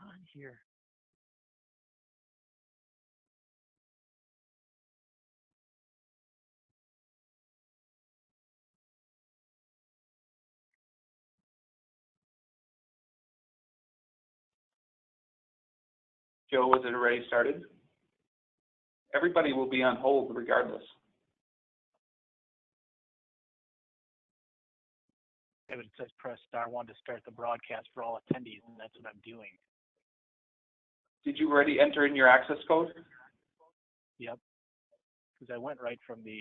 on here? Joe, was it already started? Everybody will be on hold regardless. David, it says press *1 to start the broadcast for all attendees, and that's what I'm doing. Did you already enter in your access code? Yep, because I went right from the.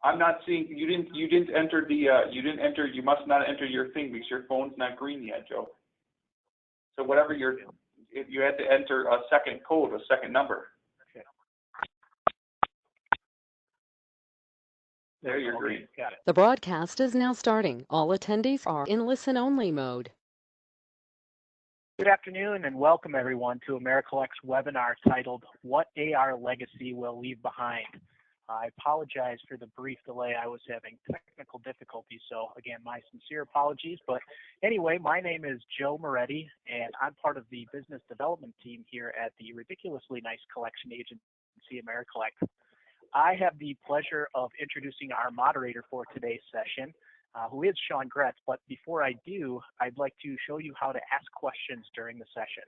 I'm not seeing. You didn't enter the. You didn't enter. You must not enter your thing because your phone's not green yet, Joe. So whatever you had to enter a second code, a second number. Okay. There you're green. Got it. The broadcast is now starting. All attendees are in listen-only mode. Good afternoon and welcome everyone to AmeriCollect's webinar titled What AR Legacy Will Leave Behind. I apologize for the brief delay. I was having technical difficulties, so again, my sincere apologies. But anyway, my name is Joe Moretti, and I'm part of the business development team here at the ridiculously nice collection agency, AmeriCollect. I have the pleasure of introducing our moderator for today's session, who is Sean Gretz. But before I do, I'd like to show you how to ask questions during the session.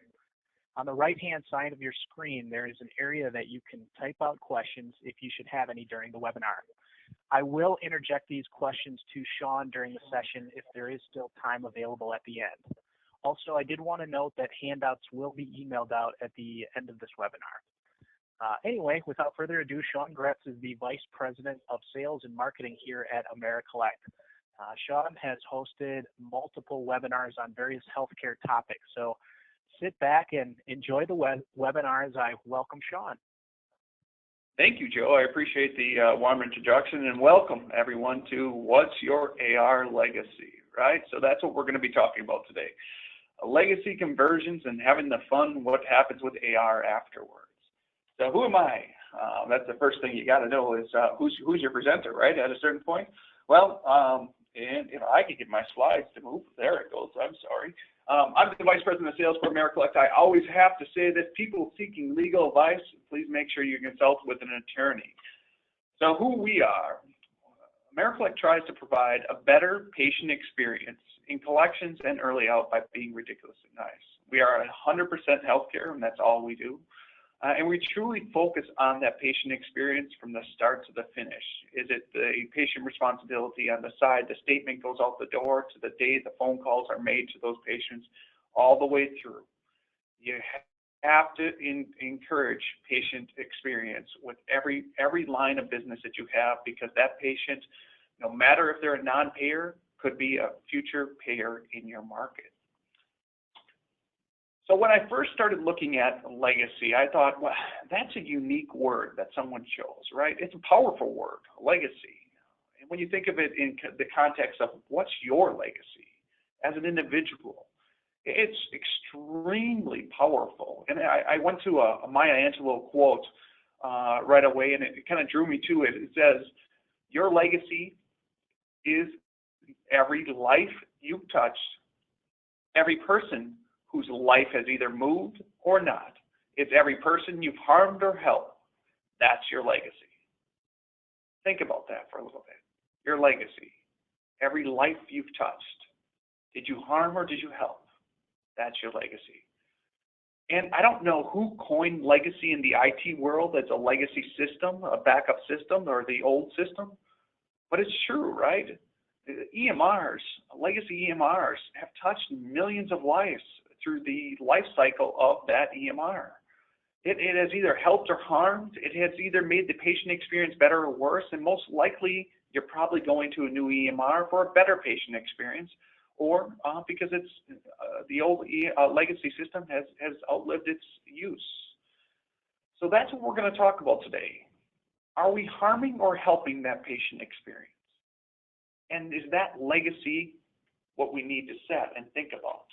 On the right-hand side of your screen, there is an area that you can type out questions if you should have any during the webinar. I will interject these questions to Sean during the session if there is still time available at the end. Also, I did want to note that handouts will be emailed out at the end of this webinar. Anyway, without further ado, Sean Gretz is the Vice President of Sales and Marketing here at AmeriCollect. Sean has hosted multiple webinars on various healthcare topics, so sit back and enjoy the webinar as I welcome Sean. Thank you, Joe. I appreciate the warm introduction, and welcome everyone to What's Your AR Legacy, right? So that's what we're going to be talking about today. Legacy conversions and having the fun, what happens with AR afterwards. So who am I? That's the first thing you got to know is who's your presenter, right? At a certain point. Well, and if I could get my slides to move, there it goes. I'm sorry. I'm the Vice President of Sales for AmeriCollect. I always have to say that people seeking legal advice, please make sure you consult with an attorney. So who we are, AmeriCollect tries to provide a better patient experience in collections and early out by being ridiculously nice. We are 100% healthcare, and that's all we do. And we truly focus on that patient experience from the start to the finish. Is it the patient responsibility on the side, the statement goes out the door, to the day the phone calls are made to those patients, all the way through. You have to encourage patient experience with every line of business that you have, because that patient, no matter if they're a non-payer, could be a future payer in your market. So when I first started looking at legacy, I thought, well, that's a unique word that someone chose, right? It's a powerful word, legacy. And when you think of it in the context of what's your legacy as an individual, it's extremely powerful. And I went to a Maya Angelou quote right away, and it kind of drew me to it. It says, your legacy is every life you've touched, every person whose life has either moved or not. It's every person you've harmed or helped. That's your legacy. Think about that for a little bit. Your legacy. Every life you've touched. Did you harm or did you help? That's your legacy. And I don't know who coined legacy in the IT world as a legacy system, a backup system, or the old system, but it's true, right? EMRs, legacy EMRs, have touched millions of lives through the life cycle of that EMR. It has either helped or harmed. It has either made the patient experience better or worse, and most likely you're probably going to a new EMR for a better patient experience, or because it's the old legacy system has outlived its use. So that's what we're going to talk about today. Are we harming or helping that patient experience? And is that legacy what we need to set and think about?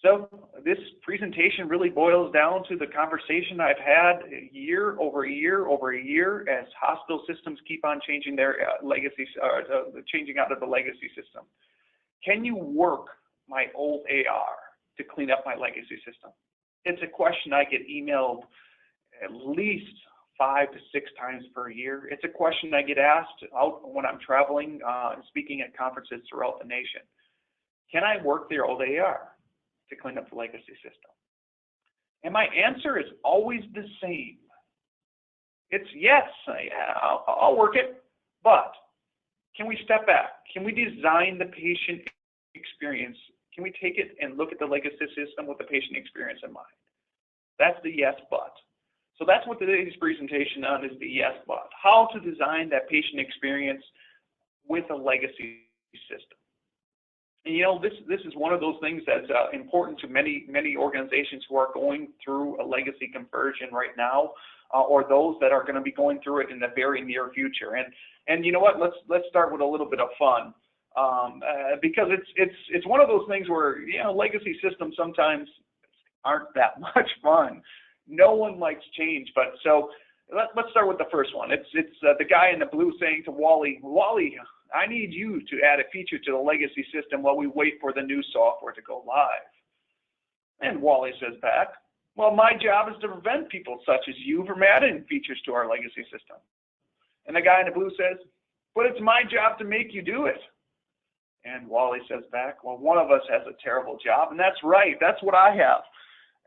So this presentation really boils down to the conversation I've had year over year over year as hospital systems keep on changing their legacy, changing out of the legacy system. Can you work my old AR? to clean up my legacy system? It's a question I get emailed at least 5 to 6 times per year. It's a question I get asked out when I'm traveling and speaking at conferences throughout the nation. Can I work the old AR to clean up the legacy system? And my answer is always the same. It's yes, I'll work it, but can we step back? Can we design the patient experience? Can we take it and look at the legacy system with the patient experience in mind? That's the yes, but. So that's what today's presentation on is, the yes, but. How to design that patient experience with a legacy system. And this is one of those things that's important to many organizations who are going through a legacy conversion right now, or those that are going to be going through it in the very near future. And you know what? Let's start with a little bit of fun, because it's one of those things where legacy systems sometimes aren't that much fun. No one likes change, but so let's start with the first one. It's the guy in the blue saying to Wally, I need you to add a feature to the legacy system while we wait for the new software to go live. And Wally says back, well, my job is to prevent people such as you from adding features to our legacy system. And the guy in the blue says, but it's my job to make you do it. And Wally says back, well, one of us has a terrible job, and that's right. That's what I have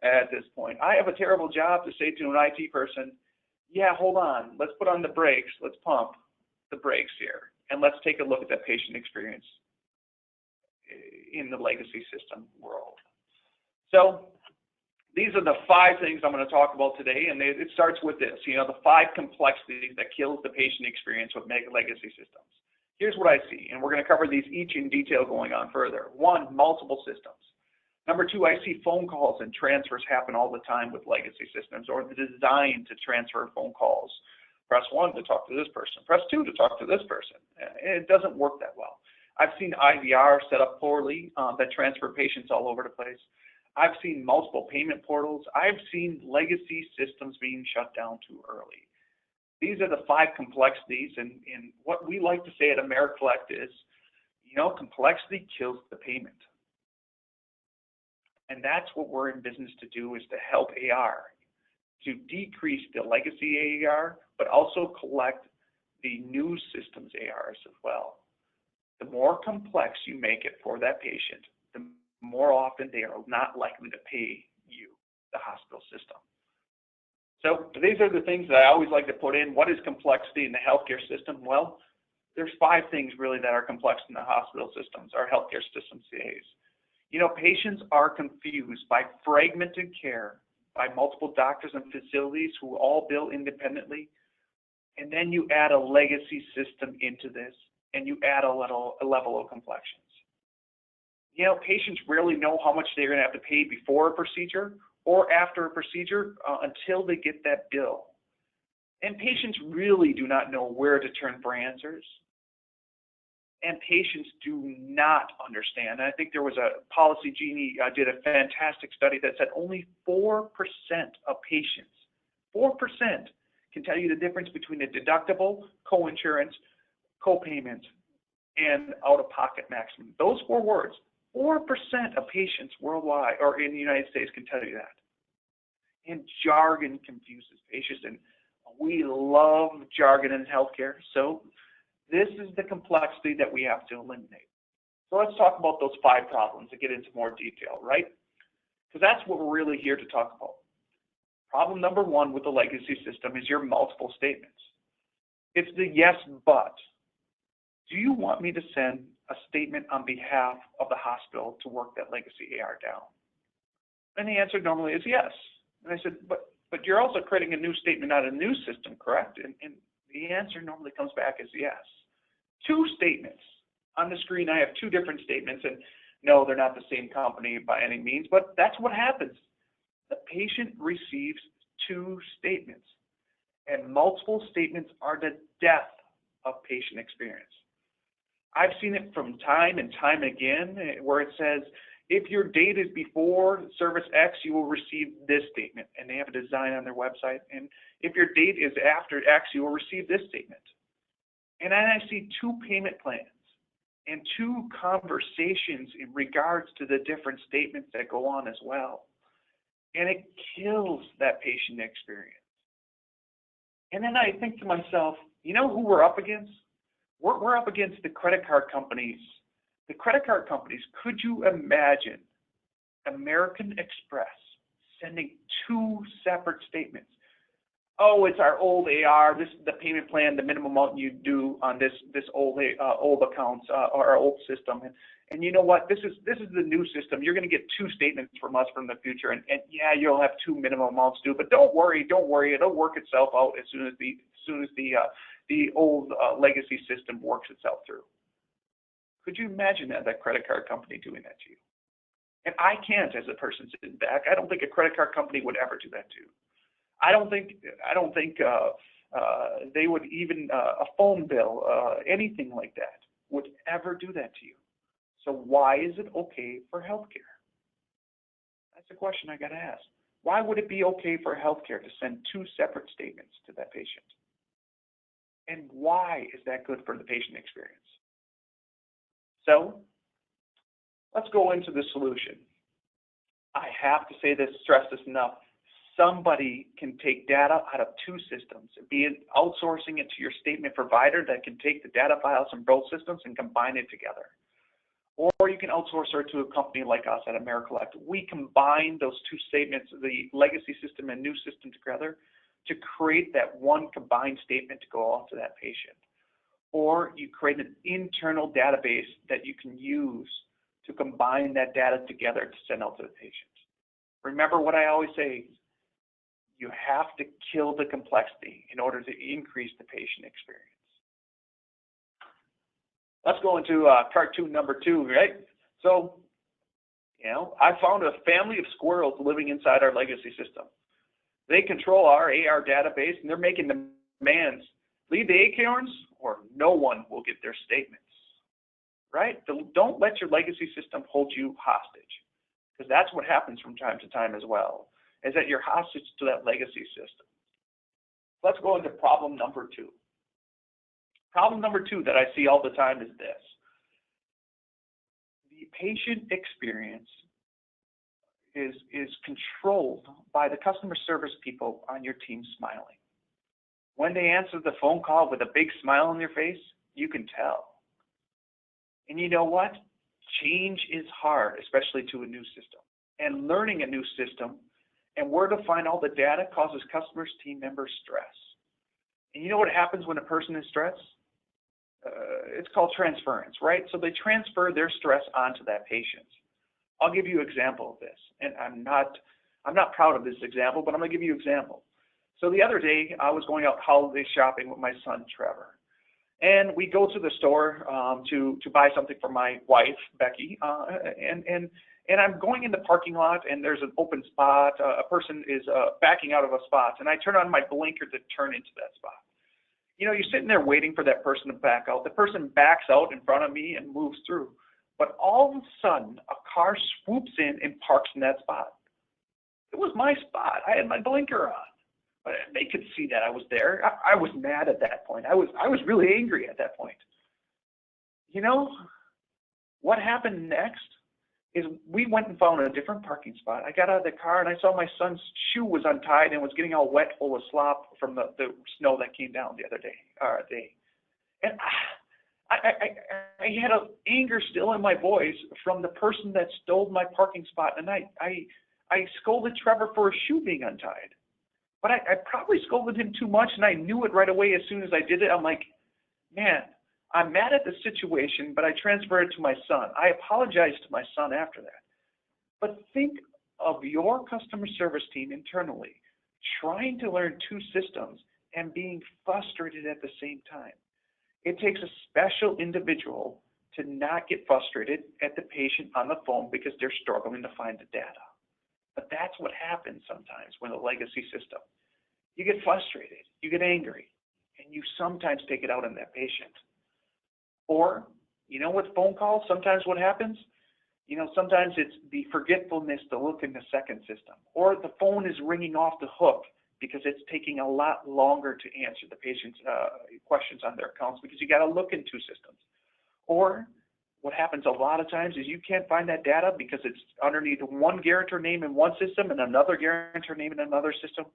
at this point. I have a terrible job to say to an IT person, yeah, hold on, let's put on the brakes, let's pump the brakes here, and let's take a look at that patient experience in the legacy system world. So these are the 5 things I'm going to talk about today, and it starts with this, the 5 complexities that kills the patient experience with legacy systems. Here's what I see, and we're going to cover these each in detail going on further. 1, multiple systems. Number 2, I see phone calls and transfers happen all the time with legacy systems, or the design to transfer phone calls. Press 1 to talk to this person. Press 2 to talk to this person. It doesn't work that well. I've seen IVR set up poorly that transfer patients all over the place. I've seen multiple payment portals. I've seen legacy systems being shut down too early. These are the 5 complexities, and what we like to say at AmeriCollect is, complexity kills the payment. And that's what we're in business to do, is to help AR, to decrease the legacy AR, but also collect the new systems ARs as well. The more complex you make it for that patient, the more often they are not likely to pay you, the hospital system. So these are the things that I always like to put in. What is complexity in the healthcare system? Well, there's 5 things really that are complex in the hospital systems, our healthcare system today. Patients are confused by fragmented care, by multiple doctors and facilities who all bill independently, and then you add a legacy system into this, and you add a level of complexions. Patients rarely know how much they're going to have to pay before a procedure or after a procedure until they get that bill. And patients really do not know where to turn for answers. And patients do not understand. I think there was a Policy Genie did a fantastic study that said only 4% of patients, 4% can tell you the difference between a deductible, co-insurance, co-payment, and out-of-pocket maximum. Those 4 words, 4% of patients worldwide or in the United States can tell you that. And jargon confuses patients, and we love jargon in healthcare. So this is the complexity that we have to eliminate. So let's talk about those 5 problems and get into more detail, right? Because that's what we're really here to talk about. Problem number 1 with the legacy system is your multiple statements. It's the yes, but. Do you want me to send a statement on behalf of the hospital to work that legacy AR down? And the answer normally is yes. And I said, but you're also creating a new statement on a new system, correct? And the answer normally comes back as yes. 2 statements. On the screen, I have 2 different statements, and no, they're not the same company by any means, but that's what happens. The patient receives 2 statements, and multiple statements are the death of patient experience. I've seen it from time and time again where it says, if your date is before service X, you will receive this statement, and they have a design on their website. And if your date is after X, you will receive this statement. And then I see 2 payment plans, and 2 conversations in regards to the different statements that go on as well. And it kills that patient experience. And then I think to myself, you know who we're up against? We're up against the credit card companies. The credit card companies, could you imagine American Express sending 2 separate statements? Oh, it's our old AR. This is the payment plan, the minimum amount you do on this old accounts or our old system. And you know what? This is the new system. You're going to get 2 statements from us from the future, and yeah, you'll have 2 minimum amounts due. But don't worry, it'll work itself out as soon as the old legacy system works itself through. Could you imagine that credit card company doing that to you? And I can't, as a person sitting back. I don't think a credit card company would ever do that to you. I don't think they would even a phone bill, anything like that, would ever do that to you. So why is it okay for healthcare? That's a question I got to ask. Why would it be okay for healthcare to send 2 separate statements to that patient? And why is that good for the patient experience? So let's go into the solution. I have to say this, stress this enough. Somebody can take data out of 2 systems, be it outsourcing it to your statement provider that can take the data files from both systems and combine it together. Or you can outsource it to a company like us at AmeriCollect. We combine those 2 statements, the legacy system and new system together, to create that one combined statement to go out to that patient. Or you create an internal database that you can use to combine that data together to send out to the patient. Remember what I always say, you have to kill the complexity in order to increase the patient experience. Let's go into cartoon number 2, right? So, I found a family of squirrels living inside our legacy system. They control our AR database, and they're making demands. Leave the acorns, or no one will get their statements, right? Don't let your legacy system hold you hostage, because that's what happens from time to time as well, is that you're hostage to that legacy system. Let's go into problem number 2. Problem number 2 that I see all the time is this. The patient experience is controlled by the customer service people on your team smiling. When they answer the phone call with a big smile on their face, you can tell. And you know what? Change is hard, especially to a new system. And learning a new system and where to find all the data causes customers, team members stress. And you know what happens when a person is stressed? It's called transference, right? So they transfer their stress onto that patient. I'll give you an example of this. And I'm not proud of this example, but I'm going to give you an example. So the other day, I was going out holiday shopping with my son, Trevor. And we go to the store to buy something for my wife, Becky. And I'm going in the parking lot, and there's an open spot. A person is backing out of a spot. And I turn on my blinker to turn into that spot. You're sitting there waiting for that person to back out. The person backs out in front of me and moves through. But all of a sudden, a car swoops in and parks in that spot. It was my spot. I had my blinker on. But they could see that I was there. I was mad at that point. I was really angry at that point. What happened next is we went and found a different parking spot. I got out of the car and I saw my son's shoe was untied and was getting all wet, full of slop from the snow that came down the other day. And I had an anger still in my voice from the person that stole my parking spot. And I scolded Trevor for his shoe being untied. But I probably scolded him too much, and I knew it right away as soon as I did it. I'm like, man, I'm mad at the situation, but I transferred it to my son. I apologized to my son after that. But think of your customer service team internally trying to learn 2 systems and being frustrated at the same time. It takes a special individual to not get frustrated at the patient on the phone because they're struggling to find the data. But that's what happens sometimes when a legacy system. You get frustrated, you get angry, and you sometimes take it out on that patient. Or, with phone calls, sometimes what happens? Sometimes it's the forgetfulness to look in the second system. Or the phone is ringing off the hook because it's taking a lot longer to answer the patient's questions on their accounts because you got to look in 2 systems. Or what happens a lot of times is you can't find that data because it's underneath one guarantor name in one system and another guarantor name in another system,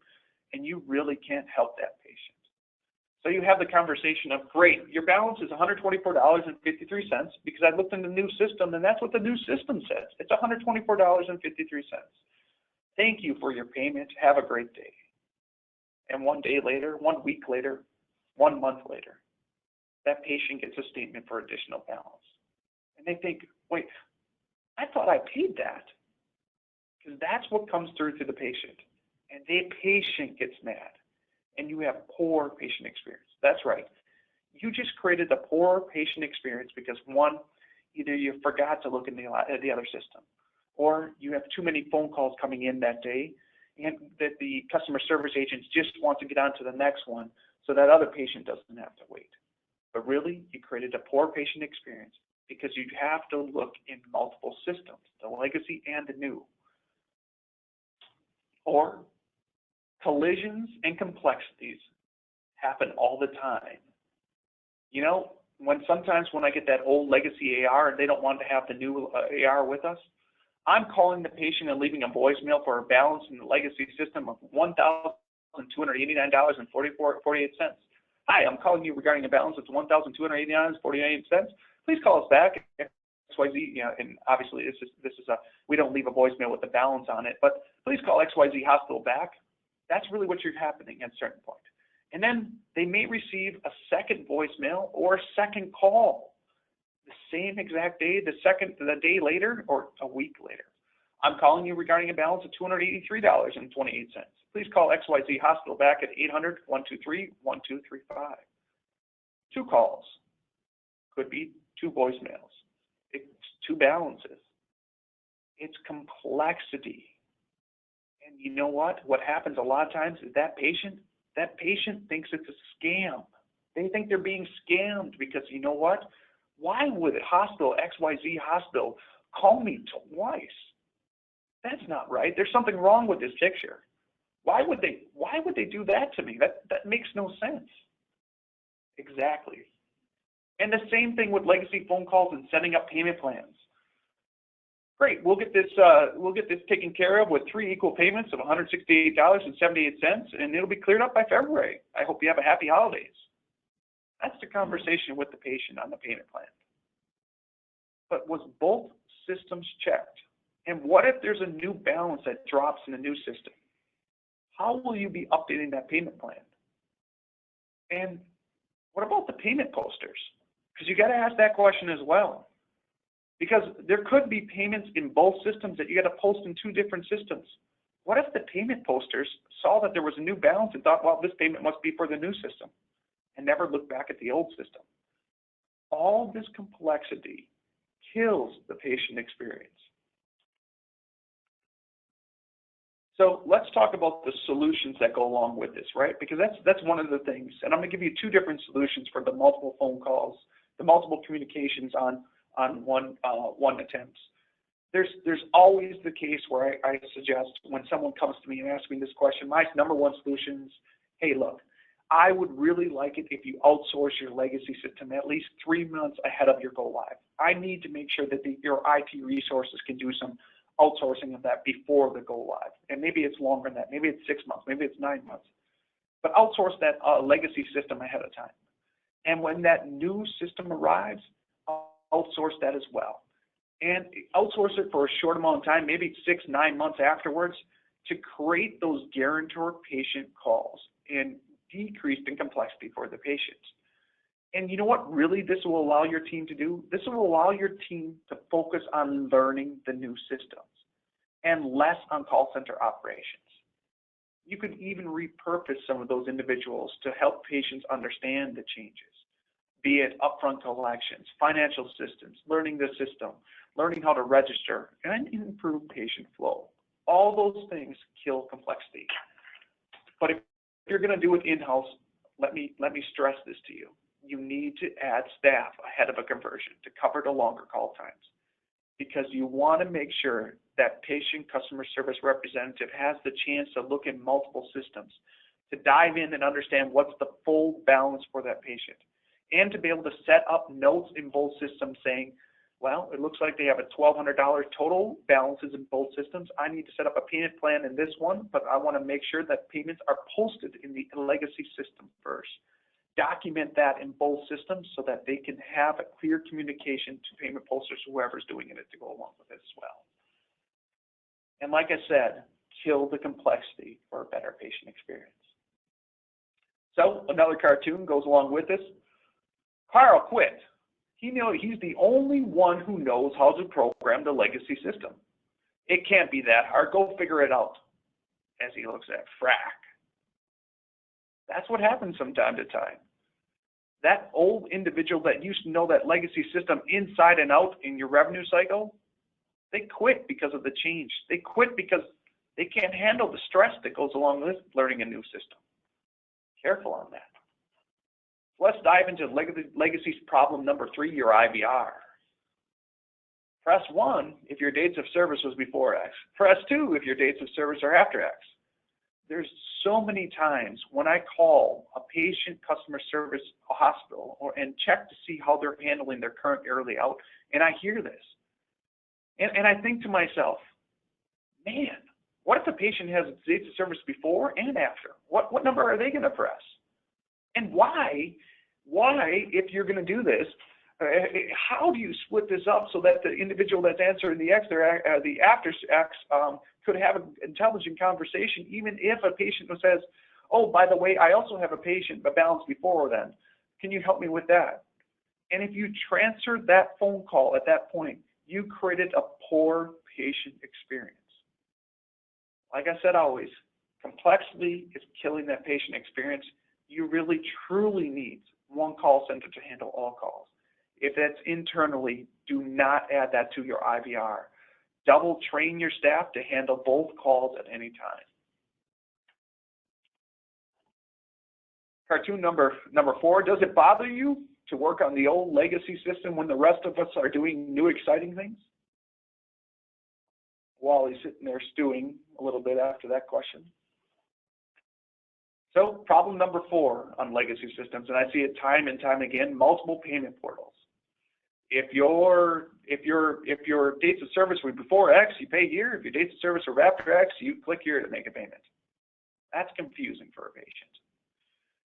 and you really can't help that patient. So you have the conversation of, great, your balance is $124.53 because I looked in the new system and that's what the new system says. It's $124.53. Thank you for your payment. Have a great day. And 1 day later, 1 week later, 1 month later, that patient gets a statement for additional balance. And they think, wait, I thought I paid that. Because that's what comes through to the patient. And the patient gets mad. And you have poor patient experience. That's right. You just created a poor patient experience because, one, either you forgot to look in the other system, or you have too many phone calls coming in that day, and that the customer service agents just want to get on to the next one so that other patient doesn't have to wait. But really, you created a poor patient experience because you have to look in multiple systems, the legacy and the new. Or collisions and complexities happen all the time. You know, sometimes when I get that old legacy AR and they don't want to have the new AR with us, I'm calling the patient and leaving a voicemail for a balance in the legacy system of $1,289.48. Hi, I'm calling you regarding a balance of $1,289.48. Please call us back. XYZ, and obviously this is we don't leave a voicemail with the balance on it, but please call XYZ hospital back. That's really what you're happening at a certain point. And then they may receive a second voicemail or a second call the same exact day, the day later, or a week later. I'm calling you regarding a balance of $283.28. Please call XYZ hospital back at 800-123-1235. 2 calls. Could be 2 voicemails. It's 2 balances. It's complexity. And you know what? What happens a lot of times is that patient thinks it's a scam. They think they're being scammed because, you know what? Why would hospital XYZ hospital call me twice? That's not right. There's something wrong with this picture. Why would they do that to me? That makes no sense. Exactly. And the same thing with legacy phone calls and setting up payment plans. Great, we'll get this taken care of with 3 equal payments of $168.78, and it'll be cleared up by February. I hope you have a happy holidays. That's the conversation with the patient on the payment plan. But was both systems checked? And what if there's a new balance that drops in a new system? How will you be updating that payment plan? And what about the payment posters? Because you got to ask that question as well. Because there could be payments in both systems that you got to post in 2 different systems. What if the payment posters saw that there was a new balance and thought, well, this payment must be for the new system, and never looked back at the old system? All this complexity kills the patient experience. So let's talk about the solutions that go along with this, right? Because that's one of the things. And I'm going to give you 2 different solutions for the multiple phone calls, the multiple communications on one attempt. There's always the case where I suggest when someone comes to me and asks me this question, my number 1 solution is, hey, look, I would really like it if you outsource your legacy system at least 3 months ahead of your go live. I need to make sure that your IT resources can do some outsourcing of that before the go live. And maybe it's longer than that. Maybe it's 6 months. Maybe it's 9 months. But outsource that legacy system ahead of time. And when that new system arrives, outsource that as well. And outsource it for a short amount of time, maybe 6-9 months afterwards, to create those guarantor patient calls and decrease in complexity for the patients. And you know what really this will allow your team to do? This will allow your team to focus on learning the new systems and less on call center operations. You could even repurpose some of those individuals to help patients understand the changes, be it upfront collections, financial systems, learning the system, learning how to register, and improve patient flow. All those things kill complexity. But if you're going to do it in-house, let me stress this to you. You need to add staff ahead of a conversion to cover the longer call times, because you want to make sure that patient customer service representative has the chance to look in multiple systems, to dive in and understand what's the full balance for that patient, and to be able to set up notes in both systems saying, Well, it looks like they have a $1,200 total balances in both systems. I need to set up a payment plan in this one, but I want to make sure that payments are posted in the legacy system first. Document that in both systems so that they can have a clear communication to payment posters, whoever's doing it, to go along with it as well. And like I said, kill the complexity for a better patient experience. So another cartoon goes along with this. Carl quit. He's the only one who knows how to program the legacy system. It can't be that hard. Go figure it out. As he looks at frack. That's what happens from time to time. That old individual that used to know that legacy system inside and out in your revenue cycle, they quit because of the change. They quit because they can't handle the stress that goes along with learning a new system. Careful on that. Let's dive into legacy problem number 3, your IVR. Press 1 if your dates of service was before X. Press 2 if your dates of service are after X. There's so many times when I call a patient customer service hospital and check to see how they're handling their current early out, and I hear this. And I think to myself, man, what if the patient has dates of service before and after? What number are they going to press? And why, if you're going to do this, how do you split this up so that the individual that's answering the after X could have an intelligent conversation, even if a patient says, oh, by the way, I also have a patient but balanced before then. Can you help me with that? And if you transfer that phone call at that point, you created a poor patient experience. Like I said always, complexity is killing that patient experience. You really, truly need one call center to handle all calls. If that's internally, do not add that to your IVR. Double train your staff to handle both calls at any time. Cartoon number 4, does it bother you to work on the old legacy system when the rest of us are doing new exciting things? Wally's sitting there stewing a little bit after that question. So problem number 4 on legacy systems, and I see it time and time again, multiple payment portals. If your dates of service were before X, you pay here. If your dates of service were after X, you click here to make a payment. That's confusing for a patient.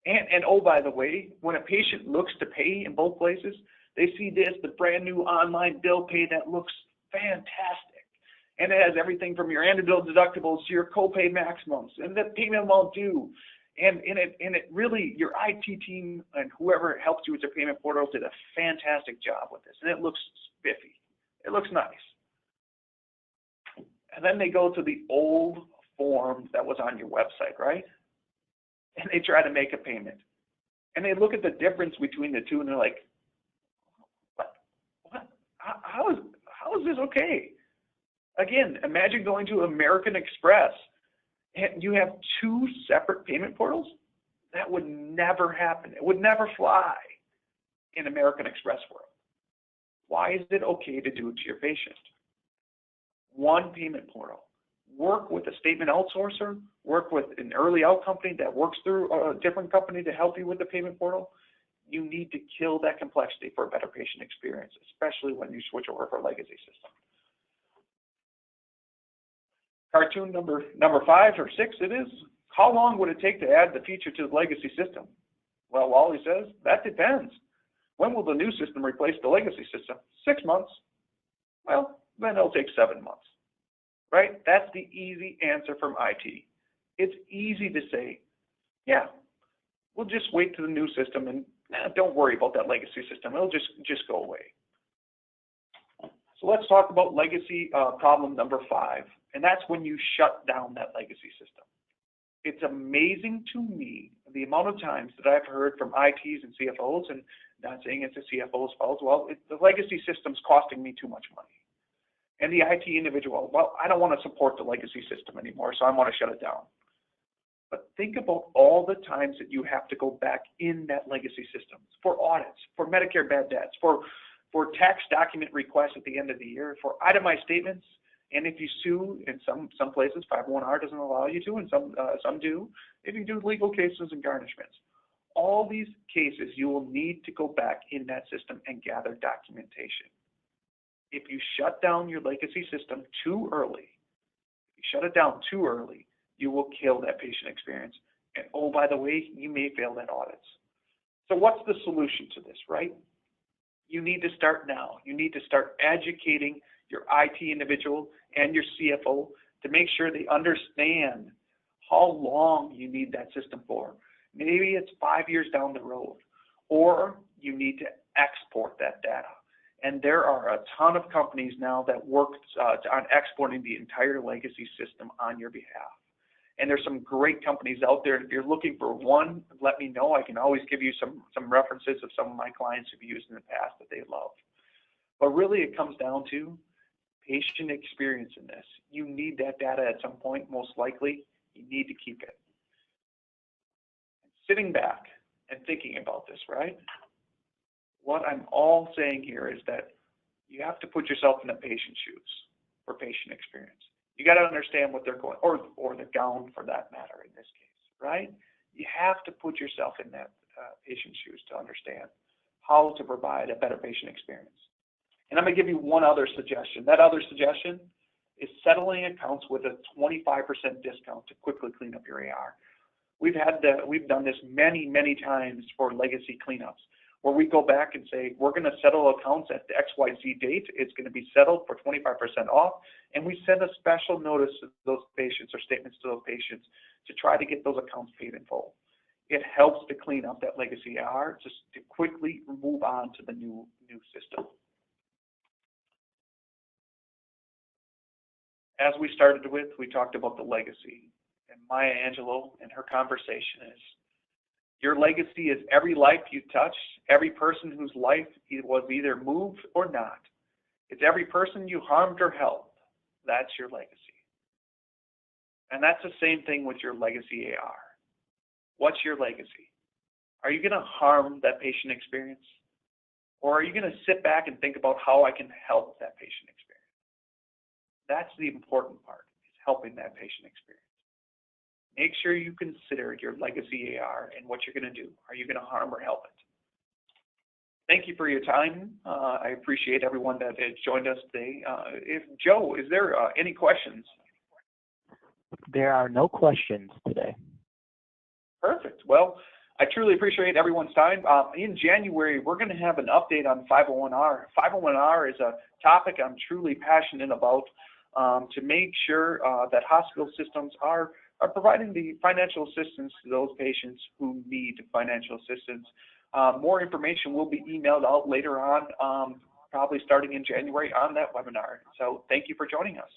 And oh, by the way, when a patient looks to pay in both places, they see the brand new online bill pay that looks fantastic. And it has everything from your annual deductibles to your copay maximums and the payment amount due. And it really, your IT team and whoever helped you with your payment portal did a fantastic job with this. And it looks spiffy. It looks nice. And then they go to the old form that was on your website, right? And they try to make a payment. And they look at the difference between the two and they're like, what? How is this okay? Again, imagine going to American Express and you have 2 separate payment portals. That would never happen. It would never fly in American Express world. Why is it okay to do it to your patient? One payment portal. Work with a statement outsourcer, work with an early out company that works through a different company to help you with the payment portal. You need to kill that complexity for a better patient experience, especially when you switch over for a legacy system. Cartoon number 5 or 6 it is. How long would it take to add the feature to the legacy system? Well, Wally says, that depends. When will the new system replace the legacy system? 6 months. Well, then it'll take 7 months. Right? That's the easy answer from IT. It's easy to say, yeah, we'll just wait to the new system and don't worry about that legacy system. It'll just go away. So let's talk about legacy problem number 5, and that's when you shut down that legacy system. It's amazing to me the amount of times that I've heard from ITs and CFOs, and not saying it's a CFO's fault, well, the legacy system's costing me too much money. And the IT individual, well, I don't want to support the legacy system anymore, so I want to shut it down. But think about all the times that you have to go back in that legacy system for audits, for Medicare bad debts, for tax document requests at the end of the year, for itemized statements, and if you sue, in some places 501R doesn't allow you to, and some do, if you do legal cases and garnishments. All these cases, you will need to go back in that system and gather documentation. If you shut down your legacy system too early, if you shut it down too early, you will kill that patient experience. And oh, by the way, you may fail that audits. So what's the solution to this, right? You need to start now. You need to start educating your IT individual and your CFO to make sure they understand how long you need that system for. Maybe it's 5 years down the road, or you need to export that data. And there are a ton of companies now that work on exporting the entire legacy system on your behalf. And there's some great companies out there. If you're looking for one, let me know. I can always give you some references of some of my clients who've used in the past that they love. But really it comes down to patient experience in this. You need that data at some point, most likely. You need to keep it. Sitting back and thinking about this, right? What I'm all saying here is that you have to put yourself in the patient's shoes for patient experience. You got to understand what they're going, or the gown for that matter in this case, right? You have to put yourself in that patient's shoes to understand how to provide a better patient experience. And I'm going to give you one other suggestion. That other suggestion is settling accounts with a 25% discount to quickly clean up your AR. We've done this many times for legacy cleanups, where we go back and say, we're going to settle accounts at the XYZ date. It's going to be settled for 25% off. And we send a special notice to those patients or statements to those patients to try to get those accounts paid in full. It helps to clean up that legacy AR just to quickly move on to the new system. As we started with, we talked about the legacy. And Maya Angelou in her conversation is, your legacy is every life you touch, every person whose life was either moved or not. It's every person you harmed or helped. That's your legacy. And that's the same thing with your legacy AR. What's your legacy? Are you going to harm that patient experience? Or are you going to sit back and think about how I can help that patient experience? That's the important part, is helping that patient experience. Make sure you consider your legacy AR and what you're going to do. Are you going to harm or help it? Thank you for your time. I appreciate everyone that has joined us today. Joe, is there any questions? There are no questions today. Perfect. Well, I truly appreciate everyone's time. In January, we're going to have an update on 501R. 501R is a topic I'm truly passionate about to make sure that hospital systems are providing the financial assistance to those patients who need financial assistance. More information will be emailed out later on, probably starting in January on that webinar. So thank you for joining us.